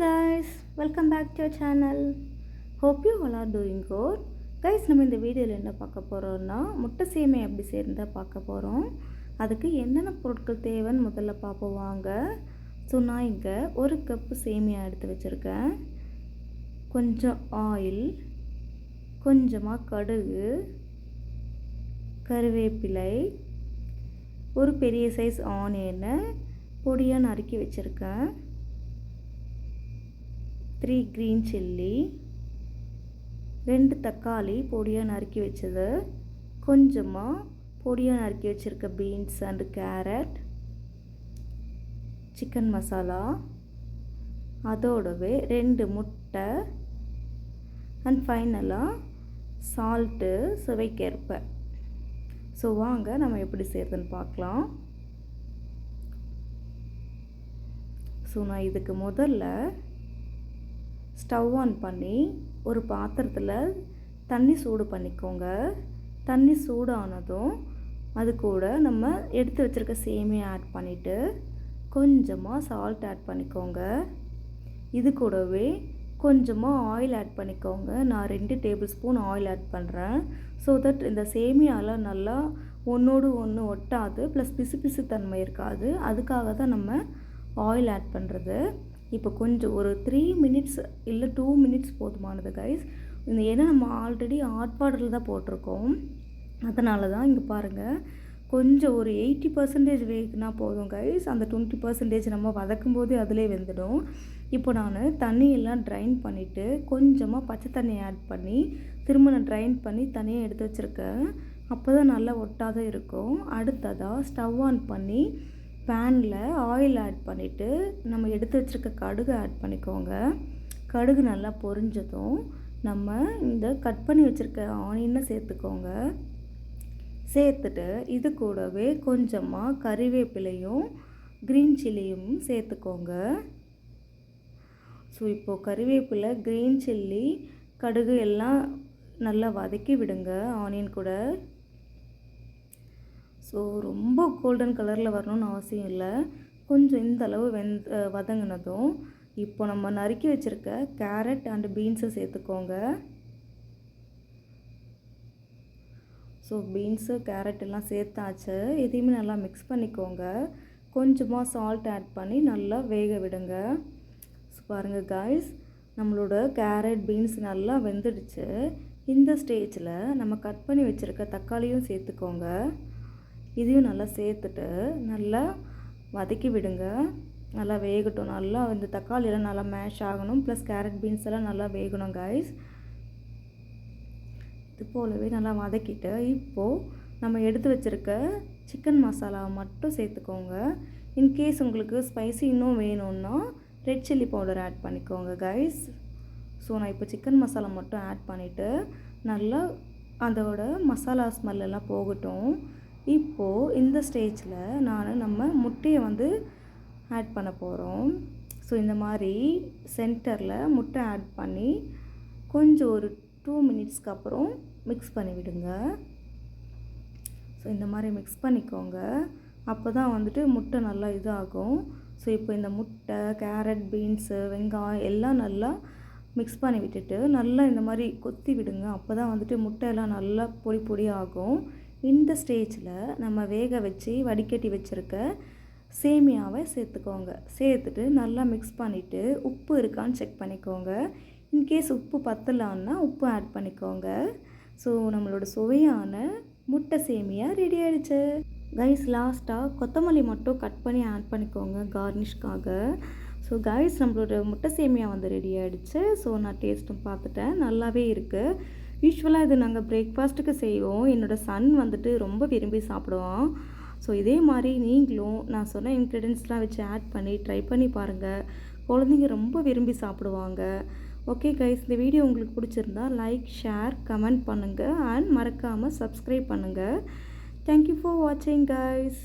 guys, welcome back to our channel. Hope you all are doing good. Guys, நம்ம இந்த வீடியோவில் என்ன பார்க்க போகிறோம்னா முட்டை சேமியா எப்படி செய்யறதா பார்க்க போகிறோம். அதுக்கு என்னென்ன பொருட்கள் தேவைன்னு முதல்ல பார்ப்போம் வாங்க. ஸோ நான் இங்கே ஒரு கப்பு சேமியா எடுத்து வச்சுருக்கேன். கொஞ்சம் ஆயில், கொஞ்சமாக கடுகு, கருவேப்பிலை, ஒரு பெரிய சைஸ் ஆனியனை பொடியாக நறுக்கி வச்சுருக்கேன், 3 green chilli, 2 தக்காளி பொடியாக நறுக்கி வச்சது, கொஞ்சமாக பொடியாக நறுக்கி வச்சுருக்க beans and carrot, chicken masala, அதோடவே 2 முட்டை அண்ட் ஃபைனலாக சால்ட்டு சுவைக்கேற்ப. ஸோ வாங்க நம்ம எப்படி செய்கிறதுன்னு பார்க்கலாம். ஸோ நான் இதுக்கு முதல்ல ஸ்டவ் ஆன் பண்ணி ஒரு பாத்திரத்தில் தண்ணி சூடு பண்ணிக்கோங்க. தண்ணி சூடானதும் அது கூட நம்ம எடுத்து வச்சுருக்க சேமியா ஆட் பண்ணிவிட்டு கொஞ்சமாக சால்ட் ஆட் பண்ணிக்கோங்க. இது கூடவே கொஞ்சமாக ஆயில் ஆட் பண்ணிக்கோங்க. நான் 2 டேபிள் ஸ்பூன் ஆயில் ஆட் பண்ணுறேன். ஸோ தட் இந்த சேமியாவில் நல்லா ஒன்றோடு ஒன்று ஒட்டாது, ப்ளஸ் பிசு பிசு தன்மை இருக்காது. அதுக்காக தான் நம்ம ஆயில் ஆட் பண்ணுறது. இப்போ கொஞ்சம் ஒரு 3 minutes இல்லை 2 minutes போதுமானது கைஸ். இந்த ஏன்னா நம்ம ஆல்ரெடி ஹாட் வாட்டரில் தான் போட்டிருக்கோம், அதனால தான். இங்கே பாருங்கள், கொஞ்சம் ஒரு 80% வேகுனா போதும் கைஸ். அந்த 20% நம்ம வதக்கும் போது அதிலே வெந்துடும். இப்போ நான் தண்ணியெல்லாம் ட்ரைன் பண்ணிவிட்டு கொஞ்சமாக பச்சை தண்ணி ஆட் பண்ணி திரும்ப நான் ட்ரைன் பண்ணி தனியாக எடுத்து வச்சுருக்கேன். அப்போ தான் நல்லா ஒட்டாத இருக்கும். அடுத்ததாக ஸ்டவ் ஆன் பண்ணி பேனில் ஆயில் ஆட் பண்ணிவிட்டு நம்ம எடுத்து வச்சுருக்க கடுகு ஆட் பண்ணிக்கோங்க. கடுகு நல்லா பொரிஞ்சதும் நம்ம இந்த கட் பண்ணி வச்சுருக்க ஆனியனை சேர்த்துக்கோங்க. சேர்த்துட்டு இது கூடவே கொஞ்சமாக கறிவேப்பிலையும் க்ரீன் சில்லியும் சேர்த்துக்கோங்க. ஸோ இப்போது கறிவேப்பிலை, க்ரீன் சில்லி, கடுகு எல்லாம் நல்லா வதக்கி விடுங்க ஆனியன் கூட. ஸோ ரொம்ப கோல்டன் கலரில் வரணும்னு அவசியம் இல்லை, கொஞ்சம் இந்த அளவு வதங்கினதும் இப்போ நம்ம நறுக்கி வச்சுருக்க கேரட் அண்டு பீன்ஸை சேர்த்துக்கோங்க. ஸோ பீன்ஸு கேரட் எல்லாம் சேர்த்தாச்சு. இதையுமே நல்லா மிக்ஸ் பண்ணிக்கோங்க. கொஞ்சமாக சால்ட் ஆட் பண்ணி நல்லா வேக விடுங்க. ஸோ பாருங்கள் காய்ஸ், நம்மளோட கேரட் பீன்ஸ் நல்லா வெந்துடுச்சு. இந்த ஸ்டேஜில் நம்ம கட் பண்ணி வச்சுருக்க தக்காளியும் சேர்த்துக்கோங்க. இதையும் நல்லா சேர்த்துட்டு நல்லா வதக்கி விடுங்க. நல்லா வேகட்டும். நல்லா இந்த தக்காளியெல்லாம் நல்லா மேஷ் ஆகணும், ப்ளஸ் கேரட் பீன்ஸ் எல்லாம் நல்லா வேகணும் காய்ஸ். இது போலவே நல்லா வதக்கிட்டு இப்போது நம்ம எடுத்து வச்சுருக்க சிக்கன் மசாலாவை மட்டும் சேர்த்துக்கோங்க. இன்கேஸ் உங்களுக்கு ஸ்பைசி இன்னும் வேணும்னா ரெட் சில்லி பவுடர் ஆட் பண்ணிக்கோங்க காய்ஸ். ஸோ நான் இப்போ சிக்கன் மசாலா மட்டும் ஆட் பண்ணிவிட்டு நல்லா அதோட மசாலா ஸ்மெல்லாம் போகட்டும். இப்போது இந்த ஸ்டேஜில் நம்ம முட்டையை ஆட் பண்ண போகிறோம். ஸோ இந்த மாதிரி சென்டரில் முட்டை ஆட் பண்ணி கொஞ்சம் ஒரு 2 minutesக்கு அப்புறம் மிக்ஸ் பண்ணி விடுங்க. ஸோ இந்த மாதிரி மிக்ஸ் பண்ணிக்கோங்க. அப்போ தான் முட்டை நல்லா இதாகும். ஸோ இப்போ இந்த முட்டை, கேரட், பீன்ஸு, வெங்காயம் எல்லாம் நல்லா மிக்ஸ் பண்ணி விட்டுட்டு நல்லா இந்த மாதிரி கொத்தி விடுங்க. அப்போ தான் முட்டையெல்லாம் நல்லா பொடி பொடி ஆகும். இந்த ஸ்டேஜில் நம்ம வேக வச்சு வடிகட்டி வச்சுருக்க சேமியாவை சேர்த்துக்கோங்க. சேர்த்துட்டு நல்லா மிக்ஸ் பண்ணிவிட்டு உப்பு இருக்கான்னு செக் பண்ணிக்கோங்க. இன்கேஸ் உப்பு பத்தலான்னா உப்பு ஆட் பண்ணிக்கோங்க. ஸோ நம்மளோட சுவையான முட்டை சேமியா ரெடி ஆகிடுச்சு கைஸ். லாஸ்ட்டாக கொத்தமல்லி மட்டும் கட் பண்ணி ஆட் பண்ணிக்கோங்க கார்னிஷ்காக. ஸோ கைஸ், நம்மளோட முட்டை சேமியா ரெடி ஆகிடுச்சு. ஸோ நான் டேஸ்ட்டும் பார்த்துட்டேன், நல்லாவே இருக்குது. யூஸ்வலாக இது நாங்கள் பிரேக்ஃபாஸ்ட்டுக்கு செய்வோம். என்னோடய சன் ரொம்ப விரும்பி சாப்பிடுவான். ஸோ இதே மாதிரி நீங்களும் நான் சொன்ன இன்க்ரீடியன்ஸ்லாம் வச்சு ஆட் பண்ணி ட்ரை பண்ணி பாருங்கள். குழந்தைங்க ரொம்ப விரும்பி சாப்பிடுவாங்க. ஓகே கைஸ், இந்த வீடியோ உங்களுக்கு பிடிச்சிருந்தா லைக், ஷேர், கமெண்ட் பண்ணுங்கள் அண்ட் மறக்காமல் சப்ஸ்கிரைப் பண்ணுங்கள். தேங்க்யூ ஃபார் வாட்சிங் கைஸ்.